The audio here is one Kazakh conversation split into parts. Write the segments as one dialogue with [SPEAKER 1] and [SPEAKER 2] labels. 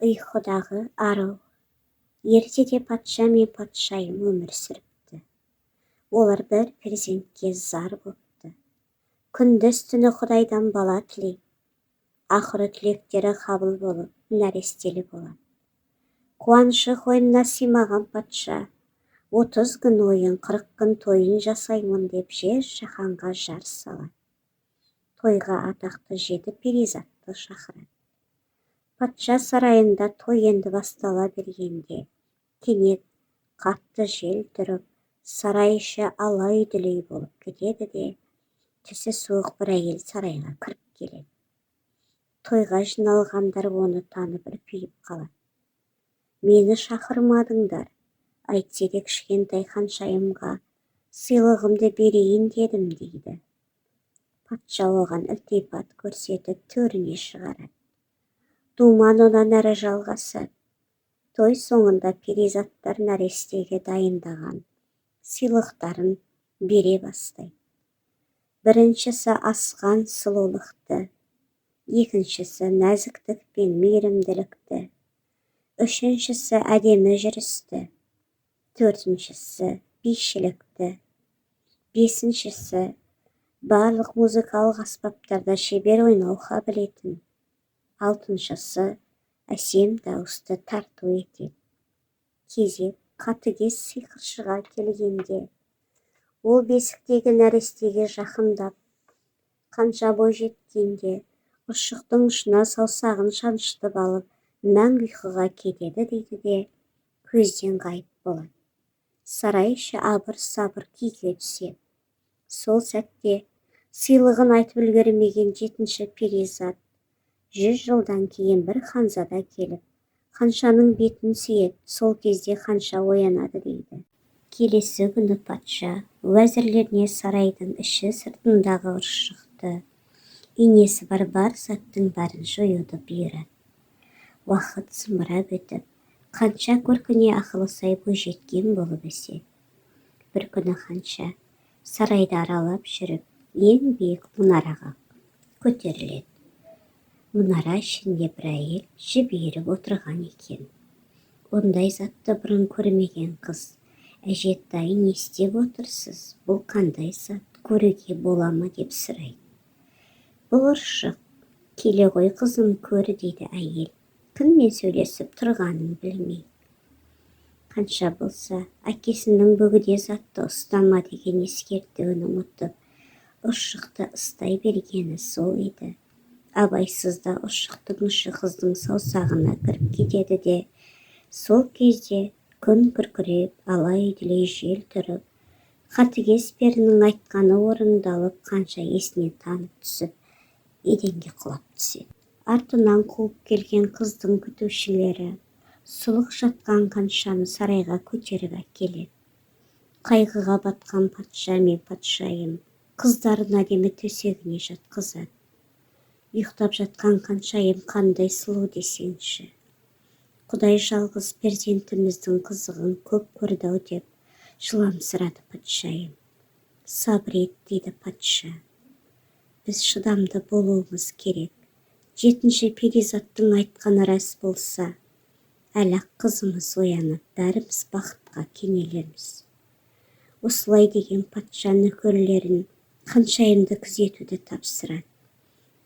[SPEAKER 1] ұйқыдағы ару. Ертеде патша мен патшайым өмір сүріпті. Олар бір перзентке зар бопты. Күндіз түні Құдайдан бала тілей. Ақыры тілектері қабыл болып, нәрестелі болады. Қуанышы қойнына сыймаған патша 30 күн ойын, 40 күн тойын жасаймын деп жер жаһанға жар салады. Тойға атақты 7 перизатты шақырады. Патша сарайында той енді бастала бергенде, кенет қатты жел тұрып, сарай іші алай-дүлей болып кетеді де, түсі суық бір әйел сарайға кіріп келеді. Тойға жиналғандар оны танып үрпиіп қалады. Мені шақырмадыңдар, әйтсе де кішкентай ханшайымға сыйлығымды берейін дедім дейді. Патша оған ілтипат көрсетіп төріне шығарады. Думан онан әрі жалғасады. Той соңында перизаттар нәрестеге дайындаған сыйлықтарын бере бастайды. Біріншісі асқан сұлулықты, екіншісі нәзіктік пен мейірімділікті, үшіншісі әдемі жүрісті, төртіншісі бишілікті, бесіншісі барлық музыкалық аспаптарда шебер ойнауға білетін, алтыншысы әсем дауысты тарту етеді. Кезек қатыгез сиқыршыға келгенде, ол бесіктегі нәрестеге жақындап, қанша бой жеткенде, ұршықтың ұшына саусағын шанышытып алып, мәңгі ұйқыға кетеді дейді де, көзден ғайып болады. Сарай іші абыр-сабыр күйге түседі. Сол сәтте сыйлығын айтып үлгермеген 7-ші перизат 100 жылдан кейін бір ханзада келіп, ханшаның бетін сүйеді. Сол кезде ханша оянады дейді. Келесі күні патша уәзірлеріне сарайдың іші сыртындағы ұршықты, инесі бар заттың бәрін жоюды бұйырады. Уақыт зымырап өтіп, ханша көркіне ақылы сай бойжеткен болып өседі. Бір күні ханша сарайды аралап жүріп, ең биік мұнараға көтеріледі. Мұнара ішінде бір әйел жіберіп отырған екен. Ондай затты бұрын көрмеген қыз: «Әжетай, не істеп отырсыз? Бұл қандай зат? Көруге бола ма?» деп сұрайды. «Бұл ұршық. Келе ғой қызым, көр» дейді әйел, кіммен сөйлесіп тұрғанын білмей. Қанша болса, әкесінің бөгде затты ұстама деген ескертуін ұмытып, ұршықты ұстай бергені сол еді. Абайсызда ұршықтың ұшы қыздың саусағына кіріп кетеді де, сол кезде күн күркіреп, алай-дүлей жел тұрып, қатыгез перінің айтқаны орындалып, қанша есіне танып түсіп, еденге құлап түседі. Артынан қуып келген қыздың күтушілері сұлық жатқан қаншаны сарайға көтеріп әкеледі. Қайғыға батқан патша мен патшайым қыздарын әдемі төсегіне жатқызады. Ұйықтап жатқан қаншайым қандай сұлу десеңші. Құдай жалғыз перзентіміздің қызығын көп көрді-ау деп жыламсырады патшайым. Сабыр ет дейді патша. Біз шыдамды болуымыз керек. 7-ші перизаттың айтқаны рас болса, әлі қызымыз оянып, бәріміз бақытқа кенелеміз. Осылай деген патша нөкерлерін ханшайымды күзетуді тапсырады.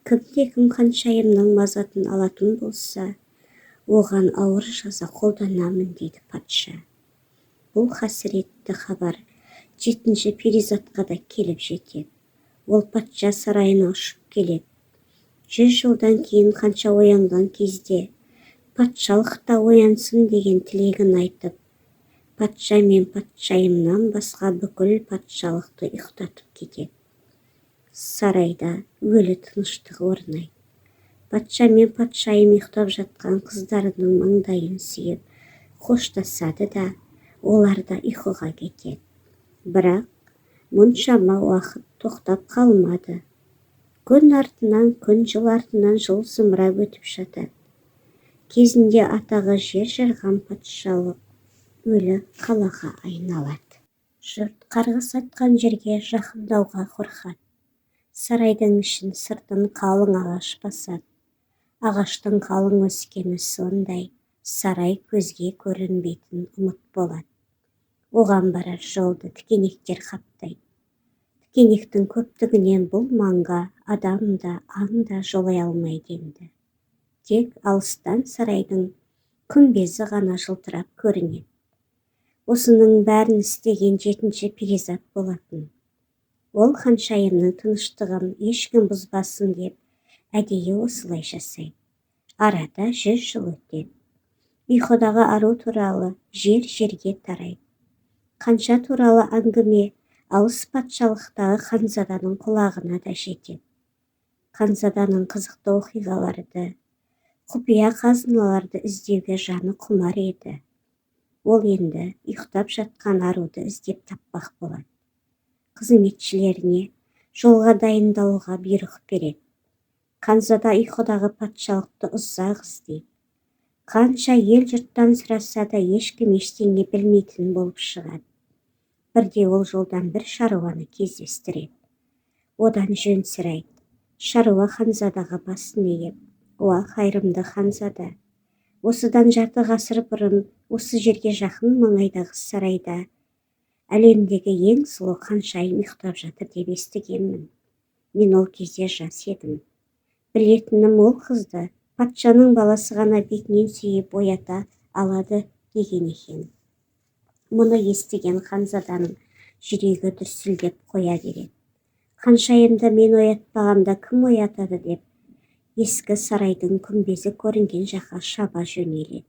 [SPEAKER 1] Кімде-кім ханшайымның мазатын алатын болса, оған ауыр жаза қолданамын дейді патша. Бұл қасіретті хабар 7-ші перизатқа да келіп жетеді. Ол патша сарайына ұшып келеді. 100 жылдан кейін ханша оянған кезде, патшалық та оянсын деген тілегін айтып, патша мен патшайымнан басқа бүкіл патшалықты ұйықтатып кетеді. Сарайда өлі тыныштық орнайды. Патша мен патшайым ұйықтап жатқан қыздарының маңдайын сүйіп, қоштасады да, олар да ұйқыға кетеді. Бірақ мұншама уақыт тоқтап қалмады. Күн артынан күн, жыл артынан жыл зымырап өтіп жатады. Кезінде атағы жер жарған патшалық өлі қалаға айналады. Жұрт қарғыс атқан жерге жақындауға қорқады. Сарайдың ішін сыртын қалың ағаш басады. Ағаштың қалың өскені сондай, сарай көзге көрінбейтін ұмыт болады. Оған барар жолды тікенектер қаптайды. Тікенектің көптігінен бұл маңға адам да, аң да жолай алмайды енді. Тек алыстан сарайдың күмбезі ғана жылтырап көрінеді. Осының бәрін істеген жетінші перизат болатын. Ол ханшайымның тыныштығын ешкім бұзбасын деп, әдейі осылай жасайды. Арада 100 жыл өтеді. Ұйқыдағы ару туралы жер-жерге тарайды. Қанша туралы әңгіме алыс патшалықтағы ханзаданың құлағына да жетеді. Ханзаданың қызықты оқиғаларды, құпия қазыналарды іздеуге жаны құмар еді. Ол енді ұйықтап жатқан аруды іздеп таппақ болады. Қызметшілеріне жолға дайындалуға бұйрық береді. Ханзада ұйқыдағы патшалықты ұзақ іздейді. Қанша ел жұрттан сұраса да ешкім ештеңе білмейтін болып шығады. Бірде ол жолдан бір шаруаны кездестіреді. Одан жөн сұрайды. Шаруа ханзадаға басын иіп, «Уа қайырымды ханзада, осыдан жарты ғасыр бұрын осы жерге жақын маңайдағы сарайда әлемдегі ең сұлу ханшайым ұйықтап жатыр деп естігенмін. Мен ол кезде жас едім. Білетінім ол қызды патшаның баласы ғана бетінен сүйіп оята алады деген екен». Мұны естіген ханзаданың жүрегі дүрсілдеп қоя береді. Ханшайымды мен оятпағанда кім оятады деп, ескі сарайдың күмбезі көрінген жаққа шаба жөнеледі.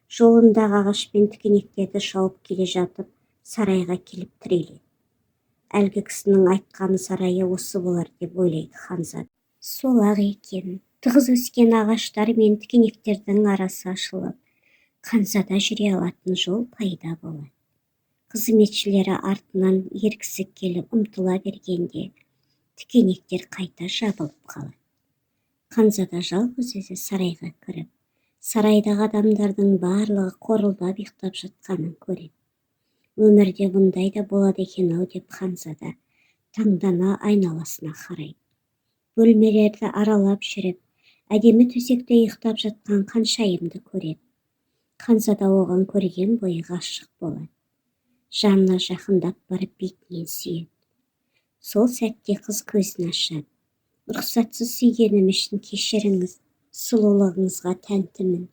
[SPEAKER 1] Жолындағы ағаш пен тікенектерді шауып келе жатып, сарайға келіп тіреледі. Әлгі кісінің айтқаны сарайы осы болар деп ойлайды ханзада. Сол-ақ екен, тығыз өскен ағаштар мен тікенектердің арасы ашылып, ханзада жүре алатын жол пайда болады. Қызметшілері артынан ергісі келіп ұмтыла бергенде, тікенектер қайта жабылып қалады. Ханзада жалғыз өзі сарайға кіріп, сарайдағы адамдардың барлығы қорылдап ұйықтап жатқанын көреді. Өмірде бұндай да болады екен-ау деп ханзада таңдана айналасына қарайды. Бөлмелерді аралап жүріп, әдемі төсекте ұйықтап жатқан ханшайымды көреді. Ханзада оған көрген бойы ғашық болады. Жанына жақындап барып бетінен сүйеді. Сол сәтте қыз көзін ашады. «Рұқсатсыз сүйгенім үшін кешіріңіз, сұлулығыңызға тәнтімін.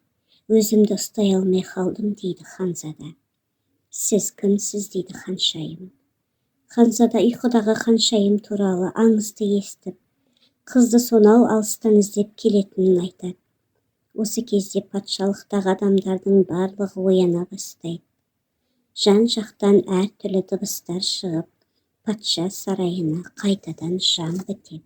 [SPEAKER 1] Өзімді ұстай алмай қалдым» дейді ханзада. «Сіз кімсіз?» дейді ханшайым. Ханзада ұйқыдағы ханшайым туралы аңызды естіп, қызды сонау алыстан іздеп келетінін айтады. Осы кезде патшалықтағы адамдардың барлығы ояна бастайды. Жан жақтан әртүрлі дыбыстар шығып, патша сарайына қайтадан жан бітеді.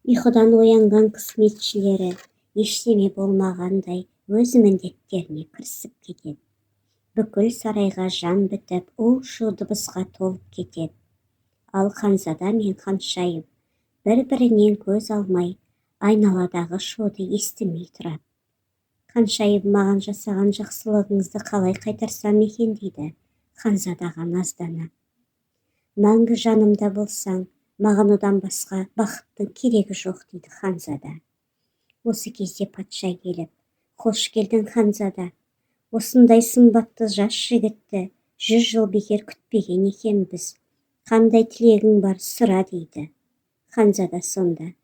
[SPEAKER 1] Ұйқыдан оянған қызметшілері ештеме болмағандай өз міндеттеріне кірісіп кетеді. Бүкіл сарайға жан бітіп, у-шу дыбысқа толып кетеді. Ал ханзада мен ханшайым бір-бірінен көз алмай, айналадағы шуды естімей тұрады. «Ханшайым, маған жасаған жақсылығыңызды қалай қайтарсам екен?» дейді ханзадаға наздана. «Мәңгі жанымда болсаң, маған одан басқа бақыттың керегі жоқ» дейді ханзада. Осы кезде патша келіп, «Қош келдің ханзада, осындай сымбатты жас жігітті 100 жыл бекер күтпеген екенбіз. Қандай тілегің бар, сұра» дейді. Ханзада сонда: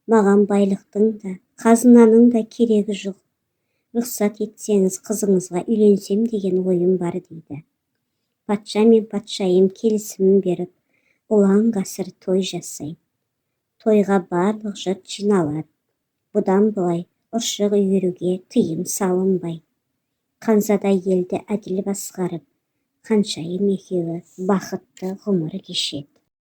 [SPEAKER 1] «Маған байлықтың да, қазынаның да керегі жоқ. Рұқсат етсеңіз, қызыңызға үйленсем деген ойым бар» дейді. Патша мен патшайым келісімін беріп, ұлан-ғасыр той жасайды. Тойға барлық жұрт жиналады. Бұдан былай ұршық үйіруге тыйым салынбайды. Ханзада елді әділ басқарып, ханшайым екеуі бақытты ғұмыр кешеді.